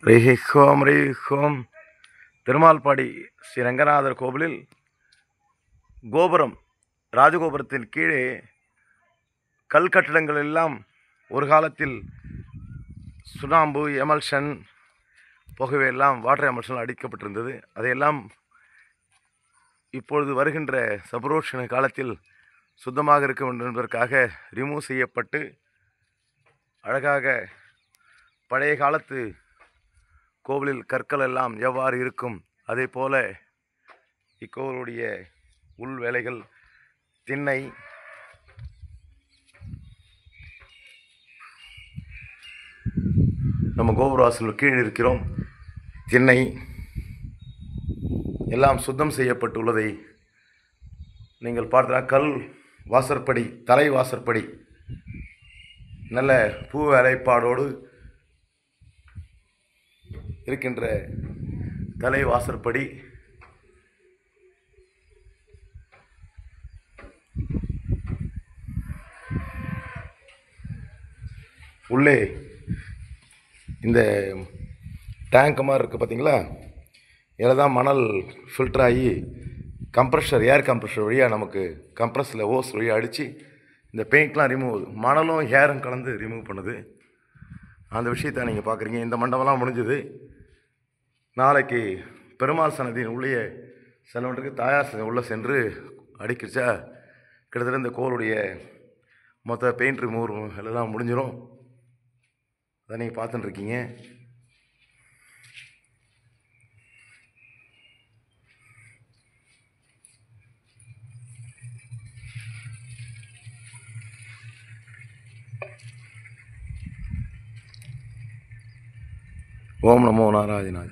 ரீஹோம் ரீஹோம் திருமால்பாடி ஸ்ரீ ரங்கநாதர் கோவிலில் கோபுரம், ராஜகோபுரத்தின் கீழே கல் கட்டிடங்கள் எல்லாம் ஒரு காலத்தில் சுண்ணாம்பு எமல்ஷன் புகையெல்லாம் வாட்டர் எமல்ஷன் அடிக்கப்பட்டிருந்தது. அதையெல்லாம் இப்பொழுது வருகின்ற சபரோஷண காலத்தில் சுத்தமாக இருக்க வேண்டும் என்பதற்காக ரிமூவ் செய்யப்பட்டு அழகாக பழைய காலத்து கோவிலில் கற்கள் எல்லாம் எவ்வாறு இருக்கும் அதே போல இக்கோவிலுடைய உள் வேலைகள், திண்ணை, நம்ம கோபுரவாசல் கீழே இருக்கிறோம். திண்ணை எல்லாம் சுத்தம் செய்யப்பட்டுள்ளதை நீங்கள் பார்த்தா கல் வாசற்படி, தலை வாசற்படி நல்ல பூ வேலைப்பாடோடு இருக்கின்ற தலை வாசற்படி, உள்ளே இந்த டேங்க் மாதிரி இருக்குது பார்த்தீங்களா, இதில் தான் மணல் ஃபில்டர் ஆகி கம்ப்ரெஷர், ஏர் கம்ப்ரெஷர் வழியாக நமக்கு கம்ப்ரெஸில் ஓஸ் வழியாக அடித்து இந்த பெயிண்ட்லாம் ரிமூவ், மணலும் ஏரும் கலந்து ரிமூவ் பண்ணுது. அந்த விஷயத்தை நீங்கள் பார்க்குறீங்க. இந்த மண்டபம்லாம் முடிஞ்சுது. நாளைக்கு பெருமாள் சன்னதியின் உள்ளே செல்வதற்கு தாயார் சன்னதி உள்ளே சென்று அடிக்கிச்சா கிட்டத்தட்ட இந்த கோவிலுடைய மொத்த பெயிண்ட் ரிமூவ் எல்லாம் முடிஞ்சிடும். அதை நீங்கள் பார்த்துட்டுருக்கீங்க. ஓம் நமோ நாராயணாய.